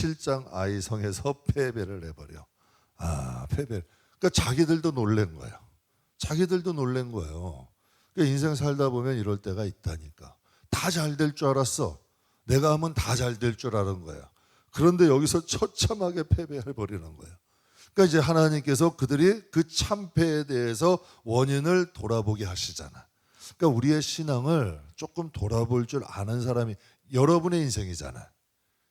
7장 아이성에서 패배를 해버려. 패배. 그러니까 자기들도 놀란 거예요. 자기들도 놀란 거예요. 그러니까 인생 살다 보면 이럴 때가 있다니까. 다 잘 될 줄 알았어. 내가 하면 다 잘 될 줄 아는 거야. 그런데 여기서 처참하게 패배해버리는 거예요. 그러니까 이제 하나님께서 그들이 그 참패에 대해서 원인을 돌아보게 하시잖아. 그러니까 우리의 신앙을 조금 돌아볼 줄 아는 사람이 여러분의 인생이잖아요.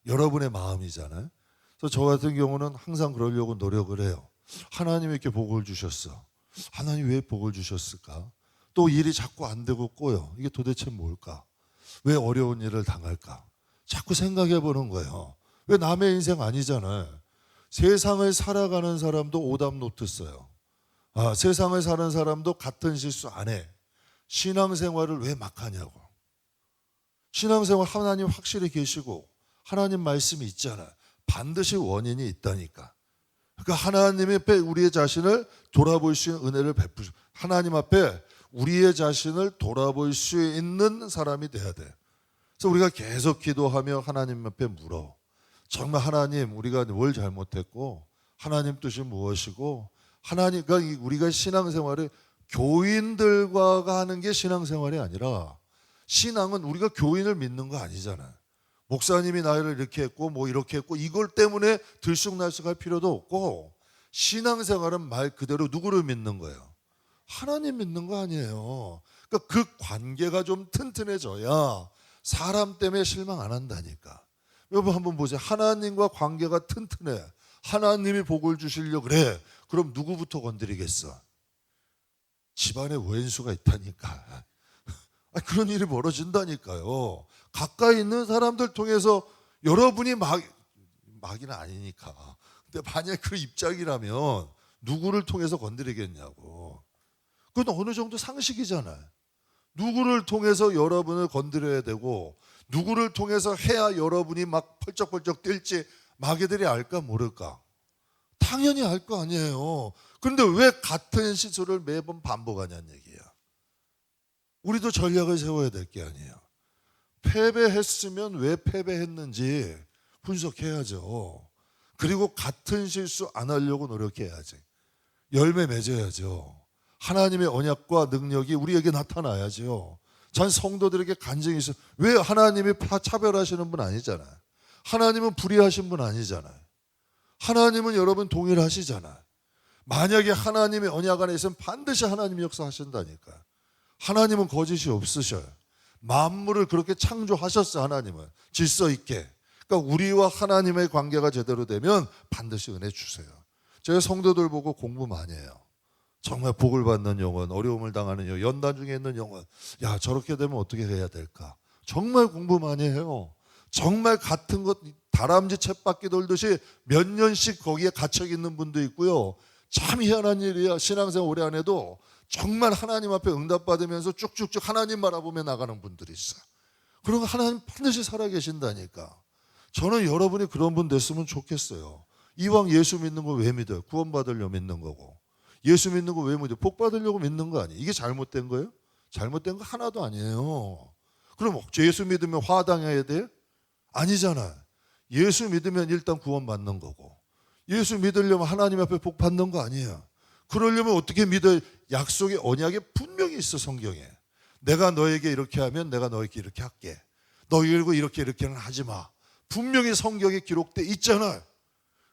여러분의 마음이잖아요. 그래서 저 같은 경우는 항상 그러려고 노력을 해요. 하나님이 이렇게 복을 주셨어. 하나님 왜 복을 주셨을까? 또 일이 자꾸 안 되고 꼬여. 이게 도대체 뭘까? 왜 어려운 일을 당할까? 자꾸 생각해 보는 거예요. 왜 남의 인생 아니잖아요. 세상을 살아가는 사람도 오답 노트 써요. 세상을 사는 사람도 같은 실수 안 해. 신앙생활을 왜 막 하냐고. 신앙생활 하나님 확실히 계시고 하나님 말씀이 있잖아요. 반드시 원인이 있다니까. 그러니까 하나님 앞에 우리의 자신을 돌아볼 수 있는 은혜를 베푸시고 하나님 앞에 우리의 자신을 돌아볼 수 있는 사람이 돼야 돼. 그래서 우리가 계속 기도하며 하나님 앞에 물어. 정말 하나님 우리가 뭘 잘못했고 하나님 뜻이 무엇이고 하나님, 그러니까 우리가 신앙생활을 교인들과 하는 게 신앙생활이 아니라 신앙은 우리가 교인을 믿는 거 아니잖아요. 목사님이 나를 이렇게 했고 뭐 이렇게 했고 이걸 때문에 들쑥날쑥할 필요도 없고 신앙생활은 말 그대로 누구를 믿는 거예요? 하나님 믿는 거 아니에요. 그러니까 그 관계가 좀 튼튼해져야 사람 때문에 실망 안 한다니까. 여러분 한번 보세요. 하나님과 관계가 튼튼해. 하나님이 복을 주시려고 그래. 그럼 누구부터 건드리겠어? 집안에 왼수가 있다니까. 그런 일이 벌어진다니까요. 가까이 있는 사람들 통해서 여러분이 막이는 아니니까. 근데 만약 그 입장이라면 누구를 통해서 건드리겠냐고. 그건 어느 정도 상식이잖아요. 누구를 통해서 여러분을 건드려야 되고 누구를 통해서 해야 여러분이 막 펄쩍펄쩍 뛸지 마귀들이 알까 모를까? 당연히 알 거 아니에요. 그런데 왜 같은 실수를 매번 반복하냐는 얘기예요. 우리도 전략을 세워야 될 게 아니에요. 패배했으면 왜 패배했는지 분석해야죠. 그리고 같은 실수 안 하려고 노력해야지. 열매 맺어야죠. 하나님의 언약과 능력이 우리에게 나타나야죠. 전 성도들에게 간증이 있어요. 왜 하나님이 차별하시는 분 아니잖아요. 하나님은 불의하신 분 아니잖아요. 하나님은 여러분 동일하시잖아요. 만약에 하나님의 언약 안에 있으면 반드시 하나님이 역사하신다니까요. 하나님은 거짓이 없으셔요. 만물을 그렇게 창조하셨어요. 하나님은 질서 있게. 그러니까 우리와 하나님의 관계가 제대로 되면 반드시 은혜 주세요. 제가 성도들 보고 공부 많이 해요. 정말 복을 받는 영혼, 어려움을 당하는 영혼, 연단 중에 있는 영혼. 야, 저렇게 되면 어떻게 해야 될까? 정말 공부 많이 해요. 정말 같은 것 다람쥐 쳇바퀴 돌듯이 몇 년씩 거기에 갇혀 있는 분도 있고요. 참 희한한 일이야. 신앙생활 오래 안 해도 정말 하나님 앞에 응답받으면서 쭉쭉쭉 하나님 바라보며 나가는 분들이 있어요. 그런 거 하나님 반드시 살아계신다니까. 저는 여러분이 그런 분 됐으면 좋겠어요. 이왕 예수 믿는 거 왜 믿어요? 구원받으려고 믿는 거고. 예수 믿는 거 왜 믿어요? 복 받으려고 믿는 거 아니에요? 이게 잘못된 거예요? 잘못된 거 하나도 아니에요. 그럼 예수 믿으면 화당해야 돼요? 아니잖아요. 예수 믿으면 일단 구원받는 거고 예수 믿으려면 하나님 앞에 복 받는 거 아니에요. 그러려면 어떻게 믿어요? 약속의 언약에 분명히 있어. 성경에 내가 너에게 이렇게 하면 내가 너에게 이렇게 할게. 너희들고 이렇게는 하지 마. 분명히 성경에 기록돼 있잖아요.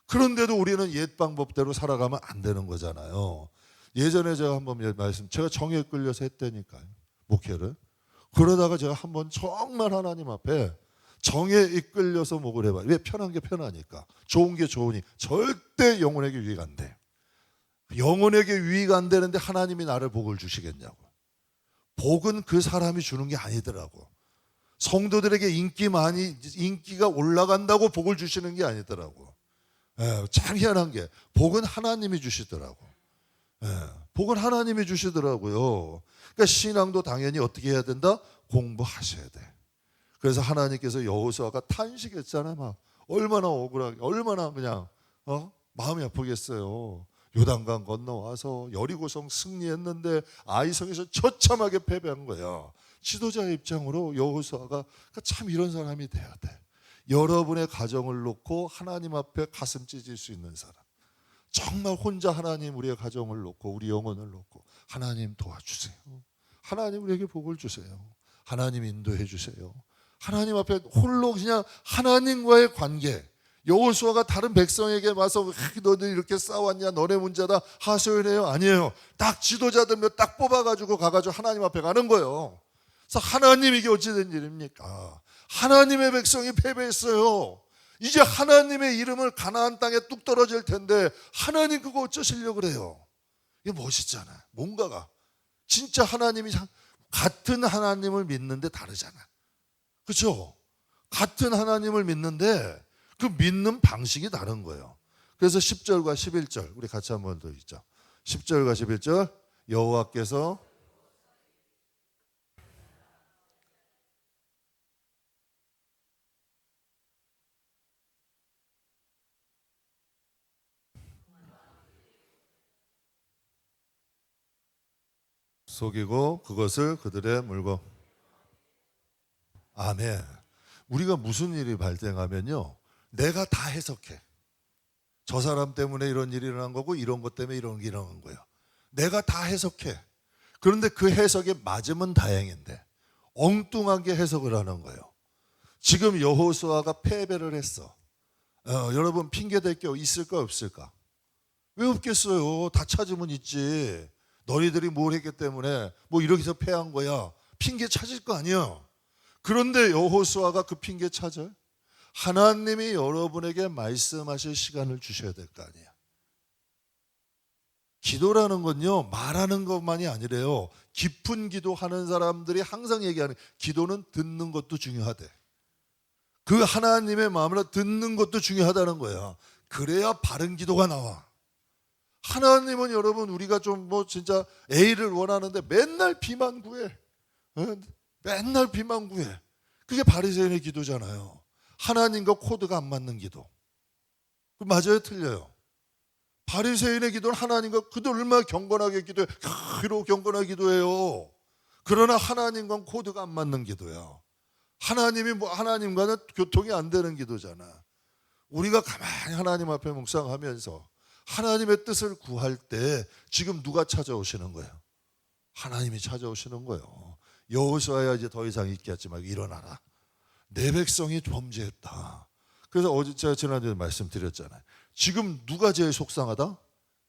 그런데도 우리는 옛 방법대로 살아가면 안 되는 거잖아요. 예전에 제가 한번 제가 정에 끌려서 했다니까요. 목회를. 그러다가 제가 한번 정말 하나님 앞에 정에 이끌려서 목을 해봐요. 왜? 편한 게 편하니까. 좋은 게 좋으니. 절대 영혼에게 유익 안 돼. 영혼에게 유익 안 되는데 하나님이 나를 복을 주시겠냐고. 복은 그 사람이 주는 게 아니더라고. 성도들에게 인기가 올라간다고 복을 주시는 게 아니더라고. 참 희한한 게 복은 하나님이 주시더라고. 복은 하나님이 주시더라고요. 그러니까 신앙도 당연히 어떻게 해야 된다? 공부하셔야 돼. 그래서 하나님께서 여호수아가 탄식했잖아요. 막 얼마나 억울하게, 얼마나 그냥 마음이 아프겠어요. 요단강 건너와서 여리고성 승리했는데 아이성에서 처참하게 패배한 거야. 지도자의 입장으로 여호수아가 참 이런 사람이 돼야 돼. 여러분의 가정을 놓고 하나님 앞에 가슴 찢을 수 있는 사람, 정말 혼자 하나님 우리의 가정을 놓고 우리 영혼을 놓고 하나님 도와주세요. 하나님 우리에게 복을 주세요. 하나님 인도해 주세요. 하나님 앞에 홀로 그냥 하나님과의 관계. 여호수아가 다른 백성에게 와서 너들 이렇게 싸웠냐, 너네 문제다 하소연해요? 아니에요. 딱 지도자들 몇 딱 뽑아가지고 가가지고 하나님 앞에 가는 거예요. 그래서 하나님, 이게 어찌된 일입니까? 하나님의 백성이 패배했어요. 이제 하나님의 이름을 가나안 땅에 뚝 떨어질 텐데 하나님 그거 어쩌시려고 그래요? 이게 멋있잖아. 뭔가가 진짜 하나님이 같은 하나님을 믿는데 다르잖아. 그렇죠? 같은 하나님을 믿는데 그 믿는 방식이 다른 거예요. 그래서 10절과 11절 우리 같이 한번 더 읽자. 10절과 11절 여호와께서 속이고 그것을 그들의 물고. 아멘. 우리가 무슨 일이 발생하면요, 내가 다 해석해. 저 사람 때문에 이런 일이 일어난 거고 이런 것 때문에 이런 게 일어난 거예요. 내가 다 해석해. 그런데 그 해석에 맞으면 다행인데 엉뚱하게 해석을 하는 거예요. 지금 여호수아가 패배를 했어. 여러분 핑계 댈 게 있을까 없을까? 왜 없겠어요? 다 찾으면 있지. 너희들이 뭘 했기 때문에 뭐 이렇게 해서 패한 거야. 핑계 찾을 거 아니야. 그런데 여호수아가 그 핑계 찾아요? 하나님이 여러분에게 말씀하실 시간을 주셔야 될 거 아니에요. 기도라는 건요, 말하는 것만이 아니래요. 깊은 기도하는 사람들이 항상 얘기하는, 기도는 듣는 것도 중요하대. 그 하나님의 마음을 듣는 것도 중요하다는 거야. 그래야 바른 기도가 나와. 하나님은 여러분, 우리가 좀 뭐 진짜 A를 원하는데 맨날 B만 구해. 맨날 B만 구해. 그게 바리새인의 기도잖아요. 하나님과 코드가 안 맞는 기도. 맞아요, 틀려요? 바리새인의 기도는 하나님과, 그도 얼마나 경건하게 기도해. 이러고 경건하게 기도해요. 그러나 하나님과 코드가 안 맞는 기도야. 하나님이 뭐 하나님과는 교통이 안 되는 기도잖아. 우리가 가만히 하나님 앞에 묵상하면서 하나님의 뜻을 구할 때 지금 누가 찾아오시는 거예요? 하나님이 찾아오시는 거예요. 여호수아야, 이제 더 이상 있게 하지 말고 일어나라. 내 백성이 범죄했다. 그래서 어제 제가 지난주에 말씀드렸잖아요. 지금 누가 제일 속상하다?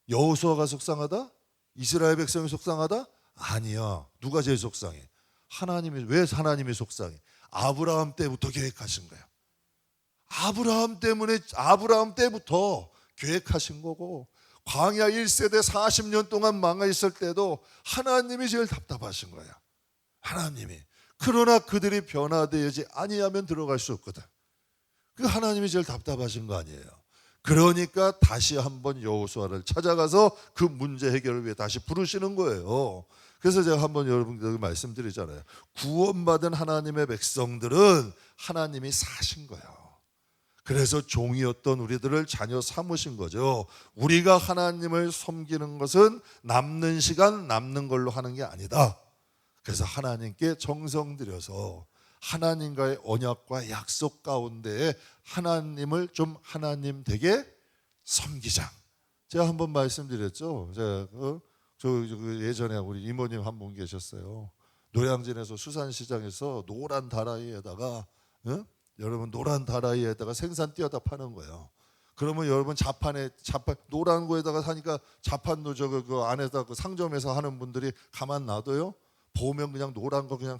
여호수아가 속상하다? 이스라엘 백성이 속상하다? 아니야. 누가 제일 속상해? 하나님이. 왜 하나님이 속상해? 아브라함 때부터 계획하신 거예요. 아브라함 때부터 계획하신 거고, 광야 1세대 40년 동안 망하 있을 때도 하나님이 제일 답답하신 거야. 하나님이. 그러나 그들이 변화되지 아니하면 들어갈 수 없거든. 그 하나님이 제일 답답하신 거 아니에요. 그러니까 다시 한번 여호수아를 찾아가서 그 문제 해결을 위해 다시 부르시는 거예요. 그래서 제가 한번 여러분들에게 말씀드리잖아요. 구원받은 하나님의 백성들은 하나님이 사신 거예요. 그래서 종이었던 우리들을 자녀 삼으신 거죠. 우리가 하나님을 섬기는 것은 남는 시간 남는 걸로 하는 게 아니다. 그래서 하나님께 정성 들여서 하나님과의 언약과 약속 가운데에 하나님을 좀 하나님 되게 섬기자. 제가 한번 말씀드렸죠. 제가 예전에 우리 이모님 한 분 계셨어요. 노량진에서 수산시장에서 노란 다라이에다가 여러분 노란 다라이에다가 생산 띄어다 파는 거예요. 그러면 여러분 자판 노란 거에다가 사니까 자판도 그 안에다 그 상점에서 하는 분들이 가만 놔둬요? 보면 그냥 노란 거 그냥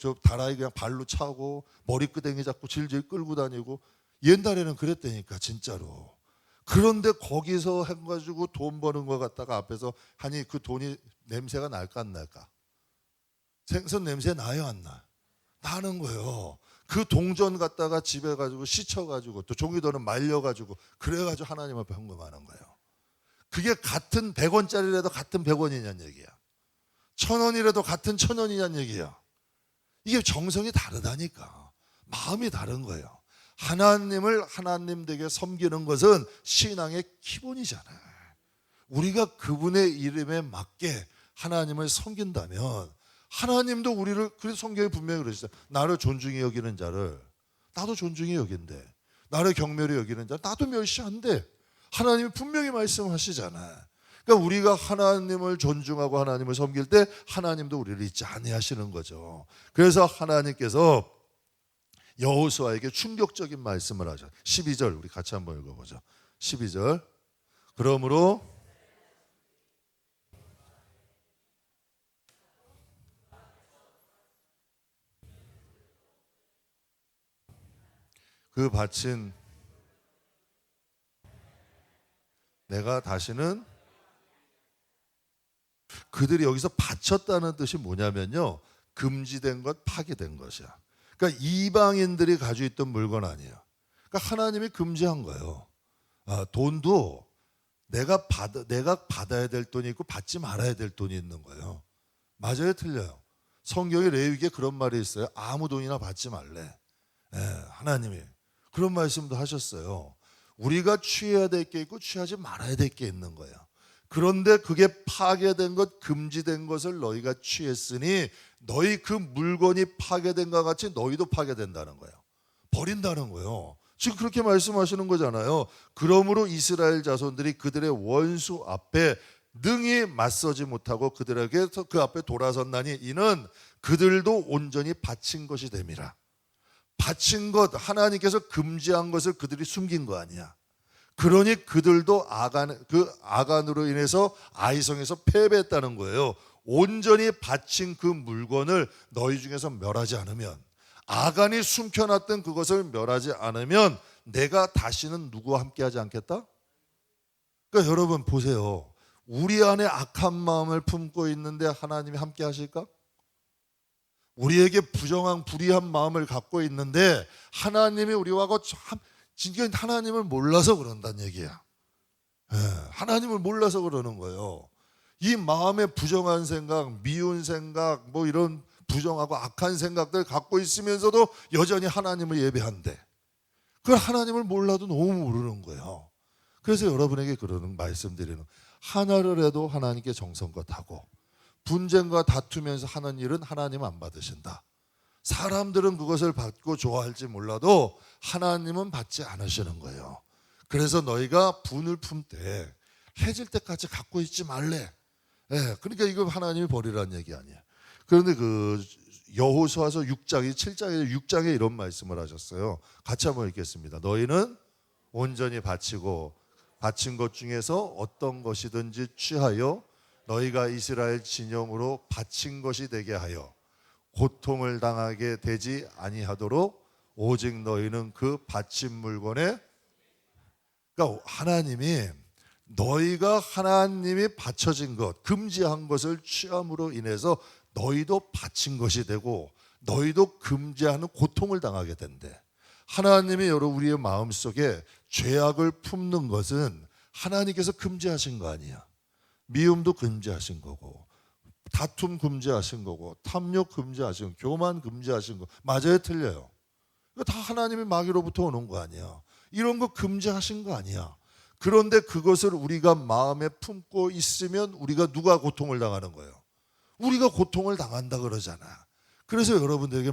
저 다라이 그냥 발로 차고 머리끄댕이 잡고 질질 끌고 다니고, 옛날에는 그랬다니까 진짜로. 그런데 거기서 해가지고 돈 버는 거 갖다가 앞에서 하니 그 돈이 냄새가 날까 안 날까? 생선 냄새 나요 안 나? 나는 거예요. 그 동전 갖다가 집에 가지고 씻어가지고 또 종이돈은 말려가지고 그래가지고 하나님 앞에 헌금하는 거예요. 그게 같은 100원짜리라도 같은 100원이냐는 얘기야. 1000원이라도 같은 1000원이냐는 얘기야. 이게 정성이 다르다니까. 마음이 다른 거예요. 하나님을 하나님 되게 섬기는 것은 신앙의 기본이잖아요. 우리가 그분의 이름에 맞게 하나님을 섬긴다면 하나님도 우리를, 그래서 성경에 분명히 그러시죠. 나를 존중히 여기는 자를 나도 존중히 여긴데, 나를 경멸히 여기는 자 나도 멸시한데, 하나님이 분명히 말씀하시잖아. 그러니까 우리가 하나님을 존중하고 하나님을 섬길 때 하나님도 우리를 잊지 아니하시는 거죠. 그래서 하나님께서 여호수아에게 충격적인 말씀을 하죠. 12절 우리 같이 한번 읽어보죠. 12절. 그러므로 그 바친 내가 다시는, 그들이 여기서 바쳤다는 뜻이 뭐냐면요, 금지된 것, 파기된 것이야. 그러니까 이방인들이 가지고 있던 물건 아니에요. 그러니까 하나님이 금지한 거예요. 돈도 내가 받아야 될 돈이 있고 받지 말아야 될 돈이 있는 거예요. 맞아요, 틀려요? 성경에 레위기에 그런 말이 있어요. 아무 돈이나 받지 말래. 하나님이 그런 말씀도 하셨어요. 우리가 취해야 될 게 있고 취하지 말아야 될 게 있는 거예요. 그런데 그게 파괴된 것, 금지된 것을 너희가 취했으니 너희 그 물건이 파괴된 것 같이 너희도 파괴된다는 거예요. 버린다는 거예요. 지금 그렇게 말씀하시는 거잖아요. 그러므로 이스라엘 자손들이 그들의 원수 앞에 능히 맞서지 못하고 그들에게 그 앞에 돌아섰나니 이는 그들도 온전히 바친 것이 됨이라. 바친 것, 하나님께서 금지한 것을 그들이 숨긴 거 아니야. 그러니 그들도 아간으로 인해서 아이성에서 패배했다는 거예요. 온전히 바친 그 물건을 너희 중에서 멸하지 않으면, 아간이 숨겨놨던 그것을 멸하지 않으면 내가 다시는 누구와 함께하지 않겠다? 그러니까 여러분 보세요. 우리 안에 악한 마음을 품고 있는데 하나님이 함께 하실까? 우리에게 부정한 불의한 마음을 갖고 있는데 하나님이 우리와 진짜 하나님을 몰라서 그런다는 얘기야. 하나님을 몰라서 그러는 거예요. 이 마음에 부정한 생각, 미운 생각, 뭐 이런 부정하고 악한 생각들 갖고 있으면서도 여전히 하나님을 예배한대. 그걸 하나님을 몰라도 너무 모르는 거예요. 그래서 여러분에게 그러는 말씀드리는, 하나를 해도 하나님께 정성껏 하고 분쟁과 다투면서 하는 일은 하나님 안 받으신다. 사람들은 그것을 받고 좋아할지 몰라도 하나님은 받지 않으시는 거예요. 그래서 너희가 분을 품되 해질 때까지 갖고 있지 말래. 그러니까 이거 하나님이 버리라는 얘기 아니에요. 그런데 그 여호수아서 6장이 6장에 이런 말씀을 하셨어요. 같이 한번 읽겠습니다. 너희는 온전히 바치고 바친 것 중에서 어떤 것이든지 취하여 너희가 이스라엘 진영으로 바친 것이 되게 하여 고통을 당하게 되지 아니하도록 오직 너희는 그 바친 물건에, 그러니까 하나님이 너희가 하나님이 바쳐진 것, 금지한 것을 취함으로 인해서 너희도 바친 것이 되고 너희도 금지하는 고통을 당하게 된대. 하나님이 우리의 마음속에 죄악을 품는 것은 하나님께서 금지하신 거 아니야. 미움도 금지하신 거고, 다툼 금지하신 거고, 탐욕 금지하신 거, 교만 금지하신 거. 맞아요, 틀려요? 이거 다 하나님의 마귀로부터 오는 거 아니야. 이런 거 금지하신 거 아니야. 그런데 그것을 우리가 마음에 품고 있으면 우리가 누가 고통을 당하는 거예요? 우리가 고통을 당한다 그러잖아. 그래서 여러분들에게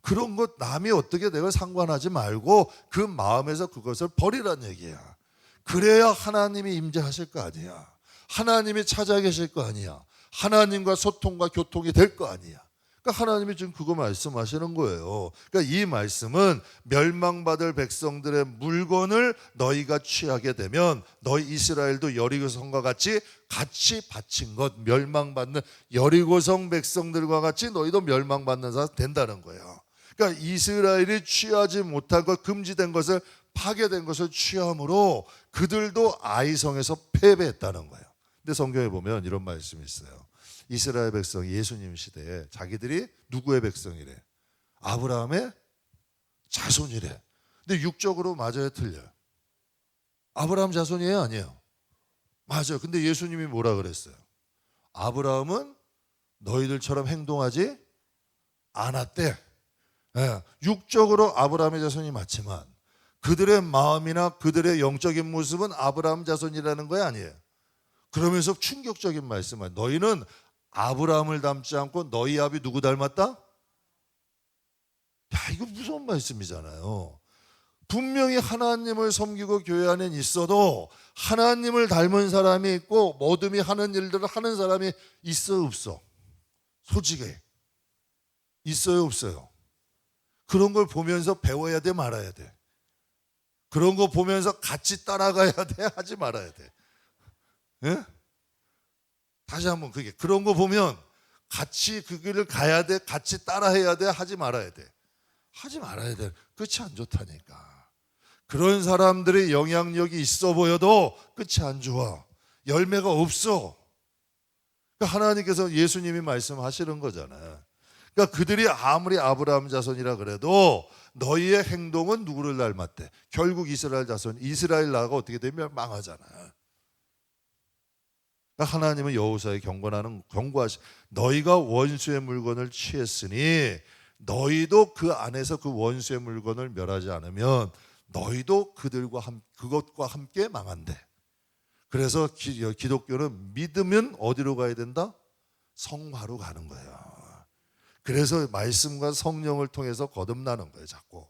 그런 것 남이 어떻게 내가 상관하지 말고 그 마음에서 그것을 버리란 얘기야. 그래야 하나님이 임재하실 거 아니야. 하나님이 찾아 계실 거 아니야. 하나님과 소통과 교통이 될 거 아니야. 그러니까 하나님이 지금 그거 말씀하시는 거예요. 그러니까 이 말씀은 멸망받을 백성들의 물건을 너희가 취하게 되면 너희 이스라엘도 여리고성과 같이 바친 것, 멸망받는 여리고성 백성들과 같이 너희도 멸망받는 자 된다는 거예요. 그러니까 이스라엘이 취하지 못한 것, 금지된 것을, 파괴된 것을 취함으로 그들도 아이성에서 패배했다는 거예요. 근데 성경에 보면 이런 말씀이 있어요. 이스라엘 백성이 예수님 시대에 자기들이 누구의 백성이래? 아브라함의 자손이래. 근데 육적으로 맞아요, 틀려요? 아브라함 자손이에요, 아니에요? 맞아요. 근데 예수님이 뭐라 그랬어요? 아브라함은 너희들처럼 행동하지 않았대. 육적으로 아브라함의 자손이 맞지만 그들의 마음이나 그들의 영적인 모습은 아브라함 자손이라는 거 아니에요. 그러면서 충격적인 말씀은, 너희는 아브라함을 닮지 않고 너희 아비 누구 닮았다? 야, 이거 무서운 말씀이잖아요. 분명히 하나님을 섬기고 교회 안에 있어도 하나님을 닮은 사람이 있고 모둠이 하는 일들을 하는 사람이 있어 없어? 솔직히 있어요 없어요? 그런 걸 보면서 배워야 돼 말아야 돼? 그런 거 보면서 같이 따라가야 돼 하지 말아야 돼? 예? 다시 한번 그런 거 보면 같이 그 길을 가야 돼, 같이 따라해야 돼 하지 말아야 돼? 하지 말아야 돼. 끝이 안 좋다니까. 그런 사람들의 영향력이 있어 보여도 끝이 안 좋아. 열매가 없어. 그러니까 하나님께서 예수님이 말씀하시는 거잖아요. 그러니까 그들이 아무리 아브라함 자손이라 그래도 너희의 행동은 누구를 닮았대? 결국 이스라엘 자손, 이스라엘 나라가 어떻게 되면 망하잖아요. 그러니까 하나님은 여호수아에 경고하시. 너희가 원수의 물건을 취했으니 너희도 그 안에서 그 원수의 물건을 멸하지 않으면 너희도 그것과 함께 망한대. 그래서 기독교는 믿으면 어디로 가야 된다? 성화로 가는 거예요. 그래서 말씀과 성령을 통해서 거듭나는 거예요, 자꾸.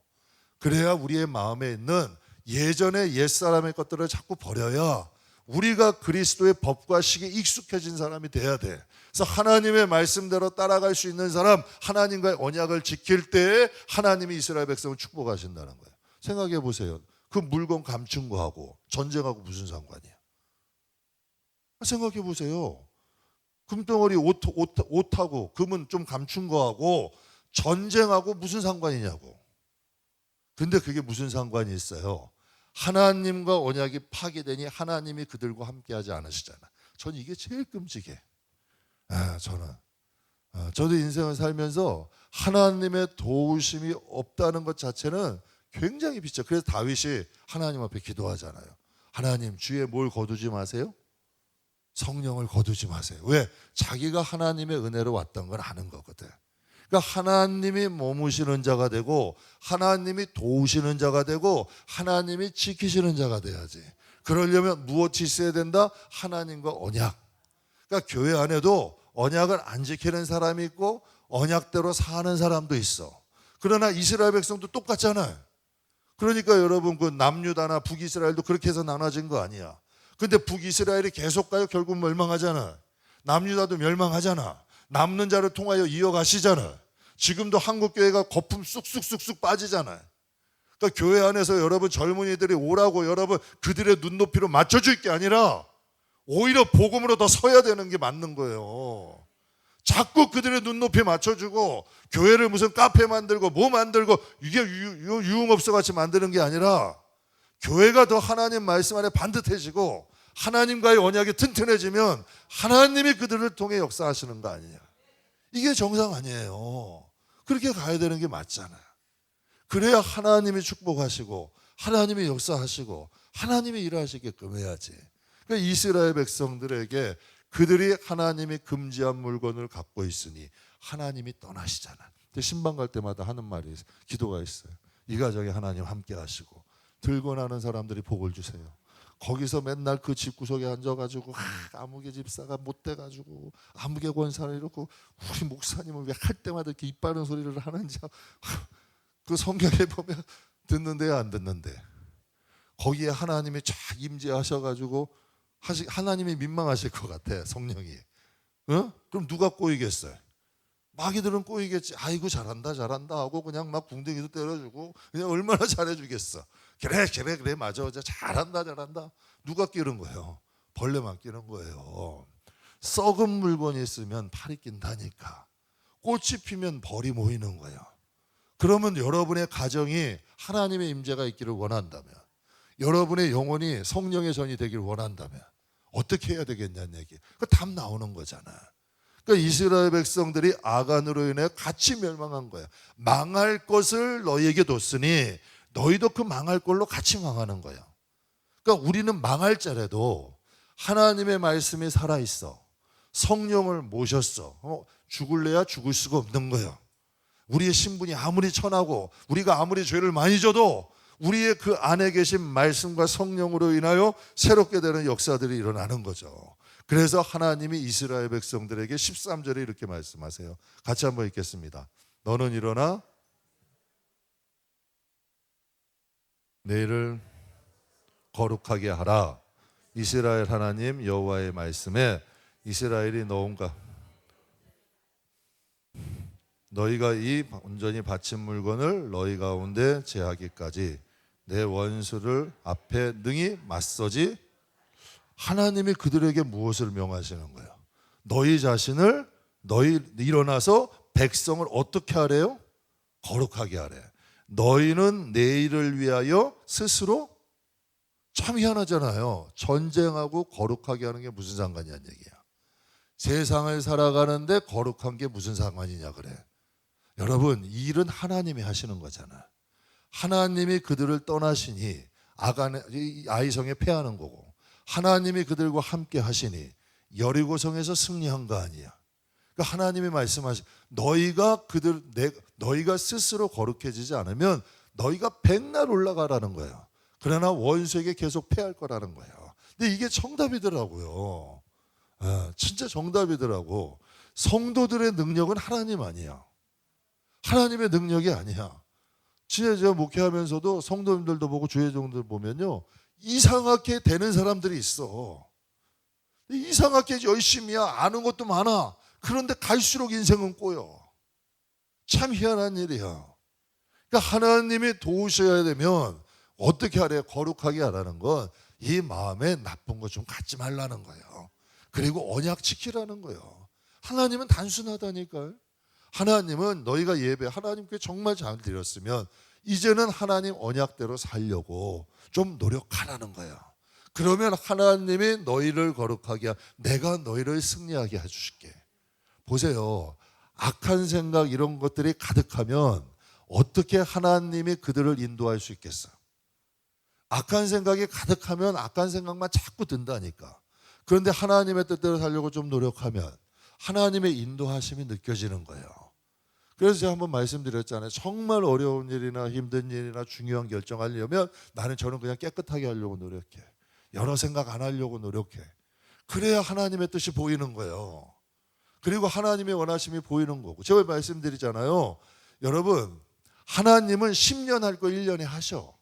그래야 우리의 마음에 있는 예전의 옛사람의 것들을 자꾸 버려야 우리가 그리스도의 법과 식에 익숙해진 사람이 돼야 돼. 그래서 하나님의 말씀대로 따라갈 수 있는 사람, 하나님과의 언약을 지킬 때에 하나님이 이스라엘 백성을 축복하신다는 거예요. 생각해 보세요. 그 물건 감춘 거하고 전쟁하고 무슨 상관이야? 생각해 보세요. 금덩어리 옷하고 금은 좀 감춘 거하고 전쟁하고 무슨 상관이냐고. 근데 그게 무슨 상관이 있어요? 하나님과 언약이 파괴되니 하나님이 그들과 함께하지 않으시잖아. 전 이게 제일 끔찍해. 저도 인생을 살면서 하나님의 도우심이 없다는 것 자체는 굉장히 비쳐. 그래서 다윗이 하나님 앞에 기도하잖아요. 하나님, 주에 뭘 거두지 마세요? 성령을 거두지 마세요. 왜? 자기가 하나님의 은혜로 왔던 걸 아는 거거든. 그러니까 하나님이 머무시는 자가 되고 하나님이 도우시는 자가 되고 하나님이 지키시는 자가 돼야지. 그러려면 무엇이 있어야 된다? 하나님과 언약. 그러니까 교회 안에도 언약을 안 지키는 사람이 있고 언약대로 사는 사람도 있어. 그러나 이스라엘 백성도 똑같잖아요. 그러니까 여러분 그 남유다나 북이스라엘도 그렇게 해서 나눠진 거 아니야. 근데 북이스라엘이 계속 가요? 결국 멸망하잖아. 남유다도 멸망하잖아. 남는 자를 통하여 이어가시잖아. 지금도 한국교회가 거품 쑥쑥쑥쑥 빠지잖아요. 그러니까 교회 안에서 여러분 젊은이들이 오라고 여러분 그들의 눈높이로 맞춰줄 게 아니라 오히려 복음으로 더 서야 되는 게 맞는 거예요. 자꾸 그들의 눈높이 맞춰주고 교회를 무슨 카페 만들고 뭐 만들고 이게 유흥업소 같이 만드는 게 아니라 교회가 더 하나님 말씀 안에 반듯해지고 하나님과의 언약이 튼튼해지면 하나님이 그들을 통해 역사하시는 거 아니냐. 이게 정상 아니에요. 그렇게 가야 되는 게 맞잖아요. 그래야 하나님이 축복하시고 하나님이 역사하시고 하나님이 일하시게끔 해야지. 그러니까 이스라엘 백성들에게 그들이 하나님이 금지한 물건을 갖고 있으니 하나님이 떠나시잖아. 신방 갈 때마다 하는 말이 있어요. 기도가 있어요. 이 가정에 하나님 함께 하시고 들고 나는 사람들이 복을 주세요. 거기서 맨날 그 집구석에 앉아가지고 아무개 집사가 못돼가지고 아무개 권사를 이렇고 우리 목사님은 왜 할 때마다 이렇게 입 바른 소리를 하는지 그 성경에 보면 듣는데요 안 듣는데 거기에 하나님이 쫙 임재하셔가지고 하나님이 민망하실 것 같아 성령이. 그럼 누가 꼬이겠어요? 마귀들은 꼬이겠지. 아이고 잘한다 하고 그냥 막 궁뎅이도 때려주고 그냥 얼마나 잘해주겠어. 그래 맞아 잘한다. 누가 끼는 거예요? 벌레만 끼는 거예요. 썩은 물건이 있으면 팔이 낀다니까. 꽃이 피면 벌이 모이는 거예요. 그러면 여러분의 가정이 하나님의 임재가 있기를 원한다면 여러분의 영혼이 성령의 전이 되기를 원한다면 어떻게 해야 되겠냐는 얘기. 그 답 나오는 거잖아. 그러니까 이스라엘 백성들이 아간으로 인해 같이 멸망한 거야. 망할 것을 너희에게 뒀으니 너희도 그 망할 걸로 같이 망하는 거야. 그러니까 우리는 망할 자라도 하나님의 말씀이 살아있어. 성령을 모셨어. 죽을래야 죽을 수가 없는 거야. 우리의 신분이 아무리 천하고 우리가 아무리 죄를 많이 져도 우리의 그 안에 계신 말씀과 성령으로 인하여 새롭게 되는 역사들이 일어나는 거죠. 그래서 하나님이 이스라엘 백성들에게 13절에 이렇게 말씀하세요. 같이 한번 읽겠습니다. 너는 일어나 내일을 거룩하게 하라. 이스라엘 하나님 여호와의 말씀에 이스라엘이 너희가 이 온전히 바친 물건을 너희 가운데 제하기까지 내 원수를 앞에 능히 맞서지. 하나님이 그들에게 무엇을 명하시는 거예요? 너희 자신을 일어나서 백성을 어떻게 하래요? 거룩하게 하래. 너희는 내일을 위하여 스스로. 참 희한하잖아요. 전쟁하고 거룩하게 하는 게 무슨 상관이냐는 얘기야. 세상을 살아가는데 거룩한 게 무슨 상관이냐 그래. 여러분, 이 일은 하나님이 하시는 거잖아. 하나님이 그들을 떠나시니 아이성에 패하는 거고, 하나님이 그들과 함께 하시니 여리고성에서 승리한 거 아니야. 그러니까 하나님이 말씀하신 너희가 스스로 거룩해지지 않으면 너희가 백날 올라가라는 거예요. 그러나 원수에게 계속 패할 거라는 거예요. 근데 이게 정답이더라고요. 진짜 정답이더라고. 성도들의 능력은 하나님 아니야. 하나님의 능력이 아니야. 진짜 제가 목회하면서도 성도님들도 보고 주회종들 보면요, 이상하게 되는 사람들이 있어. 이상하게 열심히야, 아는 것도 많아. 그런데 갈수록 인생은 꼬여. 참 희한한 일이야. 그러니까 하나님이 도우셔야 되면 어떻게 하래요? 거룩하게 하라는 건 이 마음에 나쁜 거 좀 갖지 말라는 거예요. 그리고 언약 지키라는 거예요. 하나님은 단순하다니까요. 하나님은 너희가 하나님께 정말 잘 드렸으면 이제는 하나님 언약대로 살려고 좀 노력하라는 거예요. 그러면 하나님이 너희를 거룩하게 내가 너희를 승리하게 해주실게. 보세요. 악한 생각 이런 것들이 가득하면 어떻게 하나님이 그들을 인도할 수 있겠어요? 악한 생각이 가득하면 악한 생각만 자꾸 든다니까. 그런데 하나님의 뜻대로 살려고 좀 노력하면 하나님의 인도하심이 느껴지는 거예요. 그래서 제가 한번 말씀드렸잖아요. 정말 어려운 일이나 힘든 일이나 중요한 결정하려면 저는 그냥 깨끗하게 하려고 노력해. 여러 생각 안 하려고 노력해. 그래야 하나님의 뜻이 보이는 거예요. 그리고 하나님의 원하심이 보이는 거고. 제가 말씀드리잖아요. 여러분, 하나님은 10년 할 거 1년에 하셔.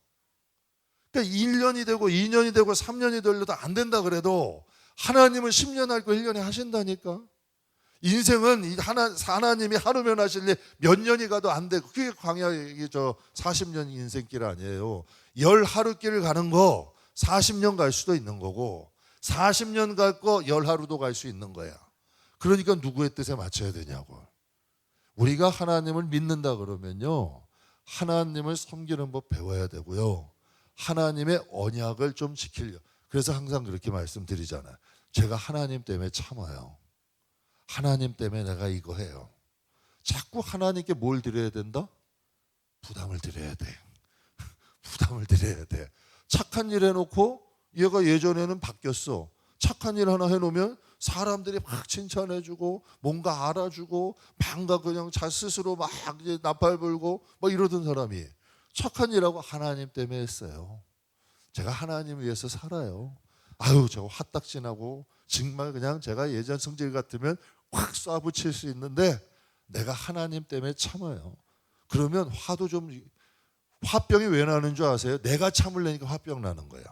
그러니까 1년이 되고 2년이 되고 3년이 되려도 안 된다 그래도 하나님은 10년 할 거 1년에 하신다니까. 인생은 하나님이 하루면 하실 일 몇 년이 가도 안 되고, 그게 광야의 40년 인생길 아니에요. 10하루길 가는 거 40년 갈 수도 있는 거고, 40년 갈 거 10하루도 갈 수 있는 거야. 그러니까 누구의 뜻에 맞춰야 되냐고. 우리가 하나님을 믿는다 그러면요, 하나님을 섬기는 법 배워야 되고요, 하나님의 언약을 좀 지키려고. 그래서 항상 그렇게 말씀드리잖아요. 제가 하나님 때문에 참아요. 하나님 때문에 내가 이거 해요. 자꾸 하나님께 뭘 드려야 된다? 부담을 드려야 돼. 부담을 드려야 돼. 착한 일 해놓고 얘가 예전에는 바뀌었어. 착한 일 하나 해놓으면 사람들이 막 칭찬해주고 뭔가 알아주고 뭔가 그냥 자 스스로 막 이제 나팔 불고 막 이러던 사람이 착한 일하고 하나님 때문에 했어요. 제가 하나님 위해서 살아요. 아유, 저 화딱지나고 정말 그냥 제가 예전 성질 같으면 확 쏴붙일 수 있는데 내가 하나님 때문에 참아요. 그러면 화병이 왜 나는 줄 아세요? 내가 참으려니까 화병 나는 거예요.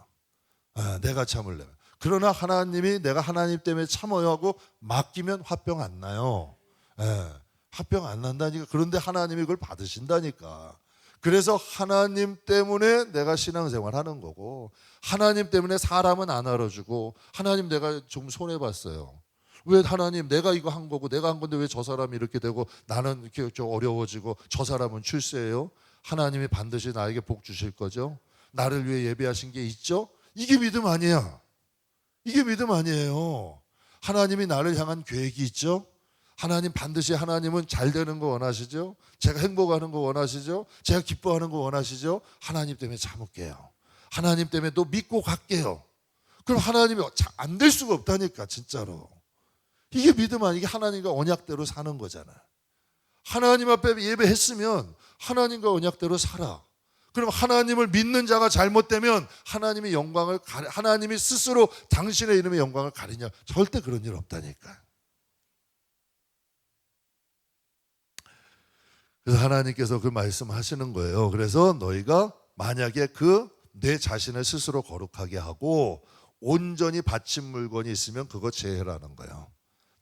내가 참으려면. 그러나 하나님이 내가 하나님 때문에 참아요 하고 맡기면 화병 안 나요. 화병 안 난다니까. 그런데 하나님이 그걸 받으신다니까. 그래서 하나님 때문에 내가 신앙생활 하는 거고, 하나님 때문에 사람은 안 알아주고, 하나님 내가 좀 손해봤어요. 왜 하나님 내가 이거 한 거고 내가 한 건데 왜 저 사람이 이렇게 되고 나는 이렇게 좀 어려워지고 저 사람은 출세해요? 하나님이 반드시 나에게 복 주실 거죠? 나를 위해 예배하신 게 있죠? 이게 믿음 아니야. 이게 믿음 아니에요. 하나님이 나를 향한 계획이 있죠? 하나님 반드시 하나님은 잘 되는 거 원하시죠? 제가 행복하는 거 원하시죠? 제가 기뻐하는 거 원하시죠? 하나님 때문에 참을게요. 하나님 때문에 또 믿고 갈게요. 그럼 하나님이 안 될 수가 없다니까, 진짜로. 이게 믿음 아니게 하나님과 언약대로 사는 거잖아. 하나님 앞에 예배했으면 하나님과 언약대로 살아. 그럼 하나님을 믿는 자가 잘못되면 하나님이 스스로 당신의 이름의 영광을 가리냐? 절대 그런 일 없다니까. 그래서 하나님께서 그 말씀하시는 거예요. 그래서 너희가 만약에 그 내 자신을 스스로 거룩하게 하고 온전히 바친 물건이 있으면 그거 제해라는 거예요.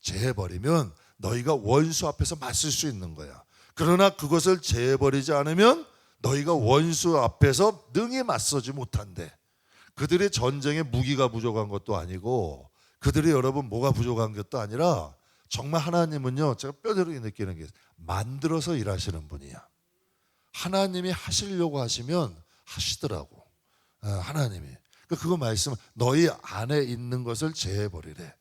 제해버리면 너희가 원수 앞에서 맞설 수 있는 거야. 그러나 그것을 제해버리지 않으면 너희가 원수 앞에서 능히 맞서지 못한대. 그들의 전쟁에 무기가 부족한 것도 아니고 그들이 여러분 뭐가 부족한 것도 아니라 정말 하나님은요, 제가 뼈저리게 느끼는 게 만들어서 일하시는 분이야. 하나님이 하시려고 하시면 하시더라고. 하나님이. 그거 말씀, 너희 안에 있는 것을 제해버리래.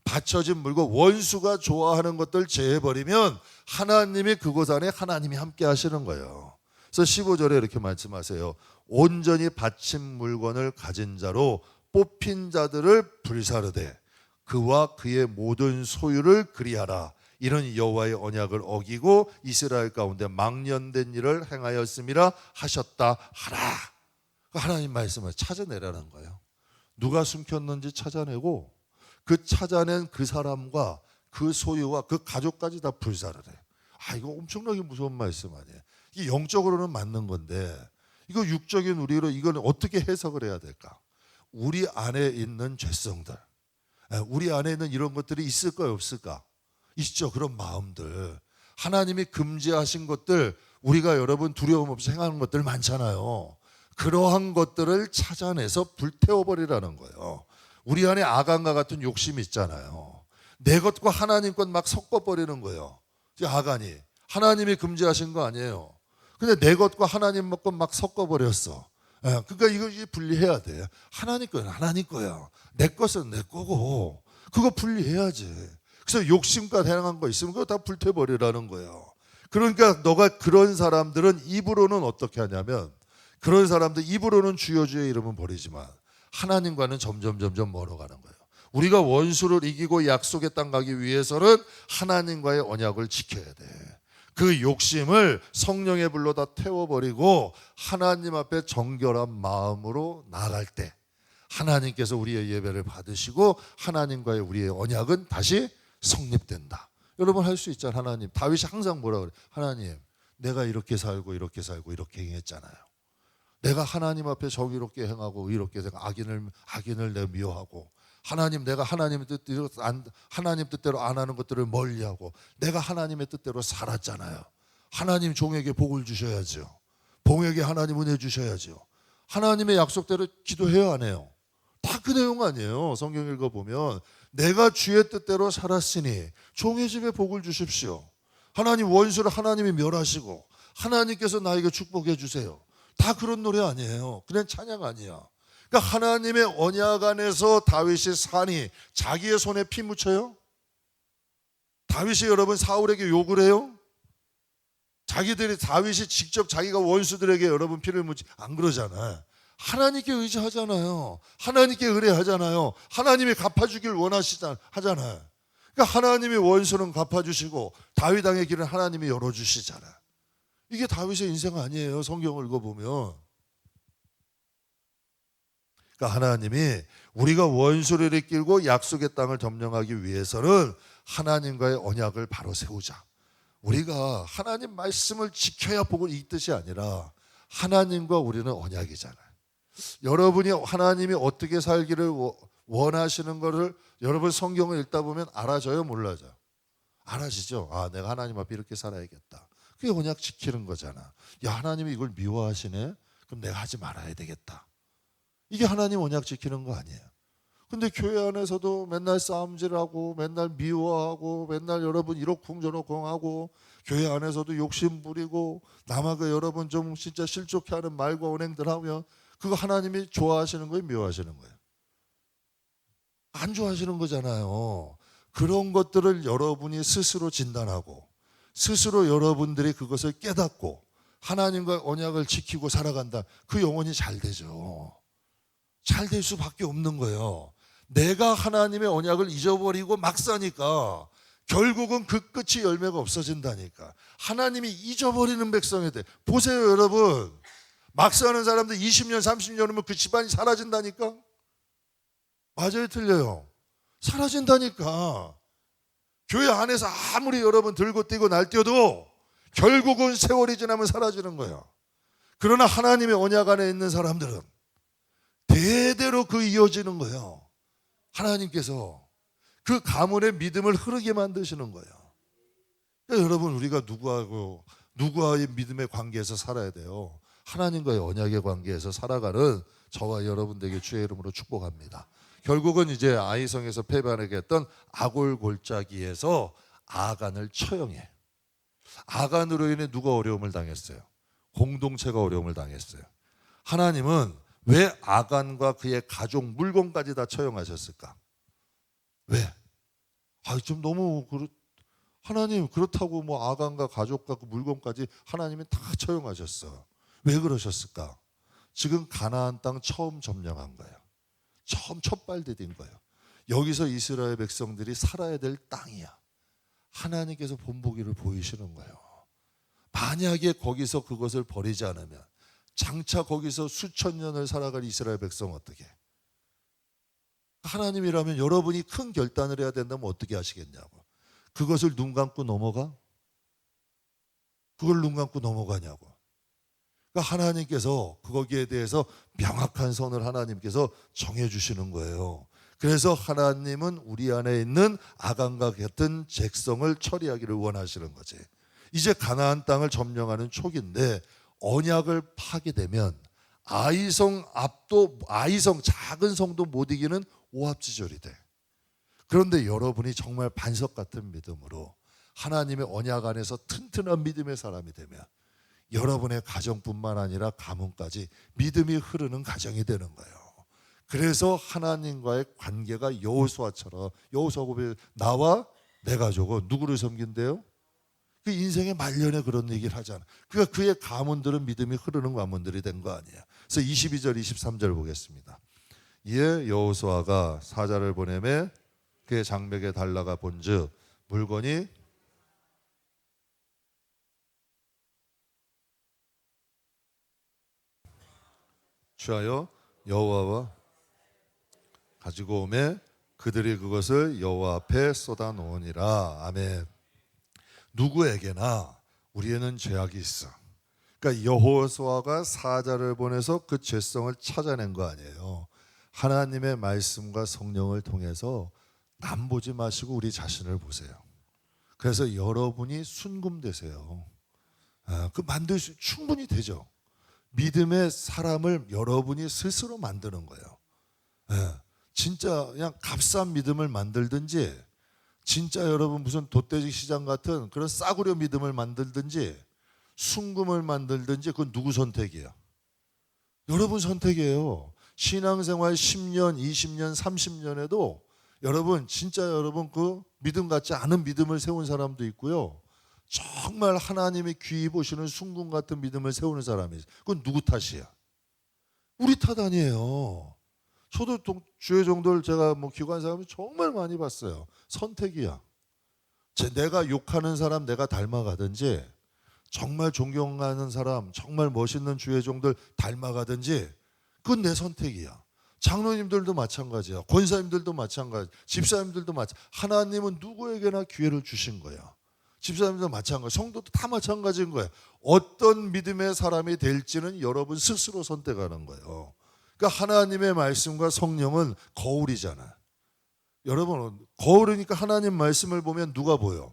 받쳐진 물건, 원수가 좋아하는 것들 제해버리면 하나님이 그곳 안에 하나님이 함께 하시는 거예요. 그래서 15절에 이렇게 말씀하세요. 온전히 바친 물건을 가진 자로 뽑힌 자들을 불사르되 그와 그의 모든 소유를 그리하라. 이런 여호와의 언약을 어기고 이스라엘 가운데 망령된 일을 행하였음이라 하셨다 하라. 하나님 말씀을 찾아내라는 거예요. 누가 숨겼는지 찾아내고 그 찾아낸 그 사람과 그 소유와 그 가족까지 다 불사르래. 이거 엄청나게 무서운 말씀 아니에요. 이게 영적으로는 맞는 건데 이거 육적인 우리로 이건 어떻게 해석을 해야 될까? 우리 안에 있는 죄성들, 우리 안에 있는 이런 것들이 있을까요, 없을까? 있죠. 그런 마음들, 하나님이 금지하신 것들, 우리가 여러분 두려움 없이 행하는 것들 많잖아요. 그러한 것들을 찾아내서 불태워버리라는 거예요. 우리 안에 아간과 같은 욕심이 있잖아요. 내 것과 하나님 것 막 섞어버리는 거예요. 아간이 하나님이 금지하신 거 아니에요. 근데 내 것과 하나님 것 막 섞어버렸어. 그러니까 이거 분리해야 돼. 하나님 거야, 하나님 거야. 내 것은 내 거고 그거 분리해야지. 그래서 욕심과 행한 거 있으면 그거 다 불태워버리라는 거예요. 그러니까 너가 그런 사람들은 입으로는 어떻게 하냐면, 그런 사람들 입으로는 주여 주의 이름은 버리지만 하나님과는 점점 멀어가는 거예요. 우리가 원수를 이기고 약속의 땅 가기 위해서는 하나님과의 언약을 지켜야 돼. 그 욕심을 성령의 불로 다 태워버리고 하나님 앞에 정결한 마음으로 나아갈 때 하나님께서 우리의 예배를 받으시고 하나님과의 우리의 언약은 다시 성립된다. 여러분 할 수 있잖아요. 하나님, 다윗이 항상 뭐라 그래? 하나님, 내가 이렇게 살고 이렇게 행했잖아요. 내가 하나님 앞에 정의롭게 행하고 의롭게 악인을 내가 미워하고, 하나님, 내가 하나님의 뜻대로 안 하는 것들을 멀리하고 내가 하나님의 뜻대로 살았잖아요. 하나님 종에게 복을 주셔야죠. 봉에게 하나님 은혜 주셔야죠. 하나님의 약속대로 기도해야 안 해요. 다 그 내용 아니에요. 성경 읽어보면 내가 주의 뜻대로 살았으니 종의 집에 복을 주십시오. 하나님 원수를 하나님이 멸하시고 하나님께서 나에게 축복해 주세요. 다 그런 노래 아니에요. 그냥 찬양 아니야. 그러니까 하나님의 언약 안에서 다윗이 사니 자기의 손에 피 묻혀요? 다윗이 여러분 사울에게 욕을 해요? 다윗이 직접 자기가 원수들에게 여러분 피를 묻지 안 그러잖아요. 하나님께 의지하잖아요. 하나님께 의뢰하잖아요. 하나님이 갚아주길 하잖아요. 그러니까 하나님이 원수는 갚아주시고 다윗 왕의 길은 하나님이 열어주시잖아요. 이게 다윗의 인생 아니에요. 성경을 읽어보면. 그러니까 하나님이 우리가 원수를 이끌고 약속의 땅을 점령하기 위해서는 하나님과의 언약을 바로 세우자. 우리가 하나님 말씀을 지켜야 복을, 이 뜻이 아니라 하나님과 우리는 언약이잖아요. 여러분이 하나님이 어떻게 살기를 원하시는 것을 여러분 성경을 읽다 보면 알아져요, 몰라져요? 알아지죠. 내가 하나님 앞에 이렇게 살아야겠다. 그게 언약 지키는 거잖아. 야, 하나님이 이걸 미워하시네? 그럼 내가 하지 말아야 되겠다. 이게 하나님 언약 지키는 거 아니에요. 근데 교회 안에서도 맨날 싸움질하고 맨날 미워하고 맨날 여러분 이러쿵저러쿵하고 교회 안에서도 욕심 부리고 남하고 여러분 좀 진짜 실족해 하는 말과 언행들 하면 그거 하나님이 좋아하시는 거예요, 미워하시는 거예요? 안 좋아하시는 거잖아요. 그런 것들을 여러분이 스스로 진단하고 스스로 여러분들이 그것을 깨닫고 하나님과 언약을 지키고 살아간다. 그 영혼이 잘 되죠. 잘 될 수밖에 없는 거예요. 내가 하나님의 언약을 잊어버리고 막 사니까 결국은 그 끝이 열매가 없어진다니까. 하나님이 잊어버리는 백성이 돼. 보세요 여러분, 막 사는 사람들 20년 30년이면 그 집안이 사라진다니까. 맞아요, 틀려요? 사라진다니까. 교회 안에서 아무리 여러분 들고 뛰고 날뛰어도 결국은 세월이 지나면 사라지는 거예요. 그러나 하나님의 언약 안에 있는 사람들은 대대로 그 이어지는 거예요. 하나님께서 그 가문의 믿음을 흐르게 만드시는 거예요. 그러니까 여러분, 우리가 누구와의 믿음의 관계에서 살아야 돼요. 하나님과의 언약의 관계에서 살아가는 저와 여러분 되게 주의 이름으로 축복합니다. 결국은 이제 아이성에서 패배하게 했던 아골 골짜기에서 아간을 처형해. 아간으로 인해 누가 어려움을 당했어요? 공동체가 어려움을 당했어요. 하나님은 왜 아간과 그의 가족 물건까지 다 처형하셨을까? 왜? 좀 너무 하나님 그렇다고 뭐 아간과 가족과 그 물건까지 하나님이 다 처형하셨어. 왜 그러셨을까? 지금 가나안 땅 처음 점령한 거예요. 처음 첫발 디딘 거예요. 여기서 이스라엘 백성들이 살아야 될 땅이야. 하나님께서 본보기를 보이시는 거예요. 만약에 거기서 그것을 버리지 않으면 장차 거기서 수천 년을 살아갈 이스라엘 백성 어떻게? 하나님이라면 여러분이 큰 결단을 해야 된다면 어떻게 하시겠냐고. 그것을 눈 감고 넘어가? 그걸 눈 감고 넘어가냐고. 그러니까 하나님께서 거기에 대해서 명확한 선을 하나님께서 정해주시는 거예요. 그래서 하나님은 우리 안에 있는 아간과 같은 백성을 처리하기를 원하시는 거지. 이제 가나안 땅을 점령하는 촉인데 언약을 파괴되면 아이성 작은 성도 못 이기는 오합지졸이 돼. 그런데 여러분이 정말 반석 같은 믿음으로 하나님의 언약 안에서 튼튼한 믿음의 사람이 되면 여러분의 가정뿐만 아니라 가문까지 믿음이 흐르는 가정이 되는 거예요. 그래서 하나님과의 관계가 여호수아처럼, 여호수아가 나와 내 가족은 누구를 섬긴대요? 그 인생의 말년에 그런 얘기를 하잖아. 그러니까 그의 가문들은 믿음이 흐르는 가문들이 된 거 아니에요. 그래서 22절 23절 보겠습니다. 이에 여호수아가 사자를 보내매 그의 장막에 달라가 본즉 물건이 취하여 여호와와 가지고 오매 그들이 그것을 여호와 앞에 쏟아 놓으니라. 아멘. 누구에게나 우리에는 죄악이 있어. 그러니까 여호수아가 사자를 보내서 그 죄성을 찾아낸 거 아니에요. 하나님의 말씀과 성령을 통해서 남 보지 마시고 우리 자신을 보세요. 그래서 여러분이 순금되세요. 그 만들 수 충분히 되죠. 믿음의 사람을 여러분이 스스로 만드는 거예요. 진짜 그냥 값싼 믿음을 만들든지, 진짜 여러분 무슨 돛대지 시장 같은 그런 싸구려 믿음을 만들든지, 순금을 만들든지, 그건 누구 선택이에요? 여러분 선택이에요. 신앙생활 10년, 20년, 30년에도 여러분 진짜 여러분 그 믿음 같지 않은 믿음을 세운 사람도 있고요. 정말 하나님이 귀히 보시는 순금 같은 믿음을 세우는 사람이 있어요. 그건 누구 탓이야? 우리 탓 아니에요. 저도 주의 종도를 제가 기관 사람을 정말 많이 봤어요. 선택이야. 내가 욕하는 사람 내가 닮아가든지, 정말 존경하는 사람, 정말 멋있는 주의 종들 닮아가든지, 그건 내 선택이야. 장로님들도 마찬가지야. 권사님들도 마찬가지. 집사님들도 마찬가지. 하나님은 누구에게나 기회를 주신 거야. 집사님도 마찬가지. 성도도 다 마찬가지인 거야. 어떤 믿음의 사람이 될지는 여러분 스스로 선택하는 거예요. 그러니까 하나님의 말씀과 성령은 거울이잖아. 여러분, 거울이니까 하나님 말씀을 보면 누가 보여?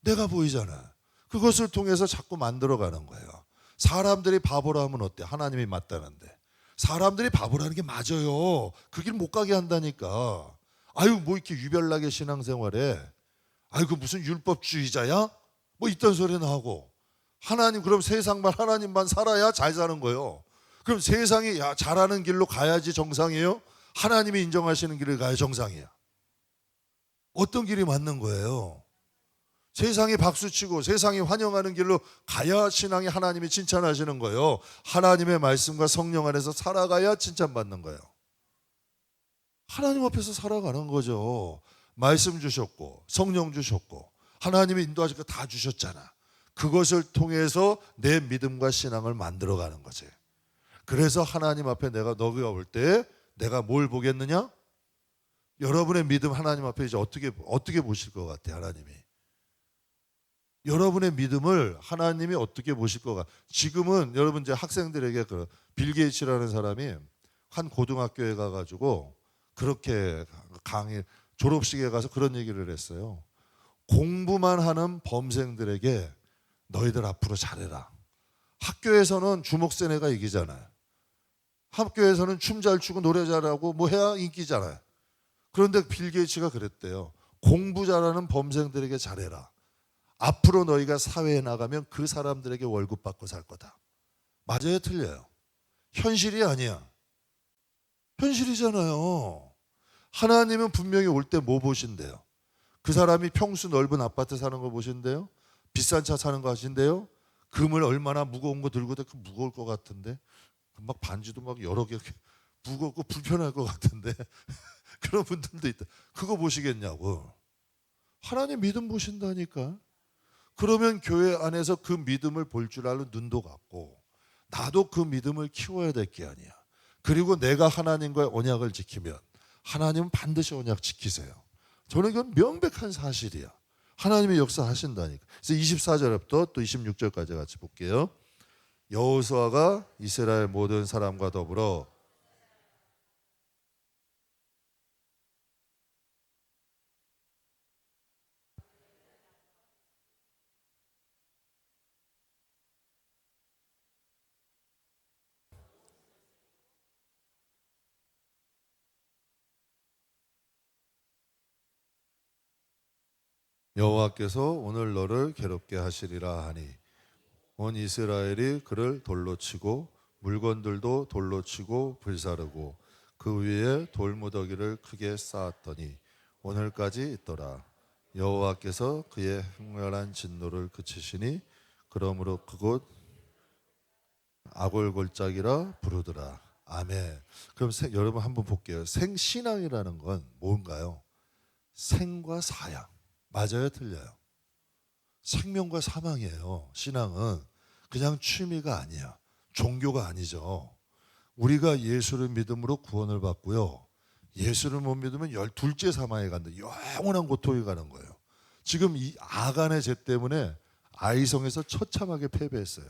내가 보이잖아. 그것을 통해서 자꾸 만들어가는 거예요. 사람들이 바보라 하면 어때? 하나님이 맞다는데. 사람들이 바보라는 게 맞아요. 그 길 못 가게 한다니까. 뭐 이렇게 유별나게 신앙생활해. 그 무슨 율법주의자야? 이딴 소리나 하고. 하나님, 그럼 세상만 하나님만 살아야 잘 사는 거예요. 그럼 세상이 잘하는 길로 가야지 정상이에요? 하나님이 인정하시는 길을 가야 정상이야. 어떤 길이 맞는 거예요? 세상이 박수치고 세상이 환영하는 길로 가야 신앙이 하나님이 칭찬하시는 거예요. 하나님의 말씀과 성령 안에서 살아가야 칭찬받는 거예요. 하나님 앞에서 살아가는 거죠. 말씀 주셨고 성령 주셨고 하나님이 인도하실 거 다 주셨잖아. 그것을 통해서 내 믿음과 신앙을 만들어가는 거지. 그래서 하나님 앞에 너가 올 때 내가 뭘 보겠느냐? 여러분의 믿음 하나님 앞에 이제 어떻게 보실 것 같아? 하나님이 여러분의 믿음을 하나님이 어떻게 보실 것 같아? 지금은 여러분 이제 학생들에게 빌 게이츠라는 사람이 한 고등학교에 가가지고 그렇게 강의 졸업식에 가서 그런 얘기를 했어요. 공부만 하는 범생들에게 너희들 앞으로 잘해라. 학교에서는 주목센 애가 이기잖아요. 학교에서는 춤 잘 추고 노래 잘하고 뭐 해야 인기잖아요. 그런데 빌 게이츠가 그랬대요. 공부 잘하는 범생들에게 잘해라. 앞으로 너희가 사회에 나가면 그 사람들에게 월급 받고 살 거다. 맞아요, 틀려요? 현실이 아니야. 현실이잖아요. 하나님은 분명히 올 때 뭐 보신대요? 그 사람이 평수 넓은 아파트 사는 거 보신대요? 비싼 차 사는 거 하신대요? 금을 얼마나 무거운 거 들고 다니고 무거울 것 같은데 막 반지도 막 여러 개 무겁고 불편할 것 같은데 그런 분들도 있다. 그거 보시겠냐고. 하나님 믿음 보신다니까. 그러면 교회 안에서 그 믿음을 볼 줄 아는 눈도 갖고 나도 그 믿음을 키워야 될 게 아니야. 그리고 내가 하나님과의 언약을 지키면 하나님은 반드시 언약 지키세요. 저는 이건 명백한 사실이야. 하나님의 역사하신다니까. 그래서 24절부터 또 26절까지 같이 볼게요. 여호수아가 이스라엘 모든 사람과 더불어 여호와께서 오늘 너를 괴롭게 하시리라 하니 온 이스라엘이 그를 돌로 치고 물건들도 돌로 치고 불사르고 그 위에 돌무더기를 크게 쌓았더니 오늘까지 있더라. 여호와께서 그의 행렬한 진노를 그치시니 그러므로 그곳 아골골짜기라 부르더라. 아멘. 그럼 여러분 한번 볼게요. 생신앙이라는 건 뭔가요? 생과 사양. 맞아요, 틀려요? 생명과 사망이에요. 신앙은 그냥 취미가 아니야. 종교가 아니죠. 우리가 예수를 믿음으로 구원을 받고요. 예수를 못 믿으면 12째 사망에 간다. 영원한 고통에 가는 거예요. 지금 이 아간의 죄 때문에 아이성에서 처참하게 패배했어요.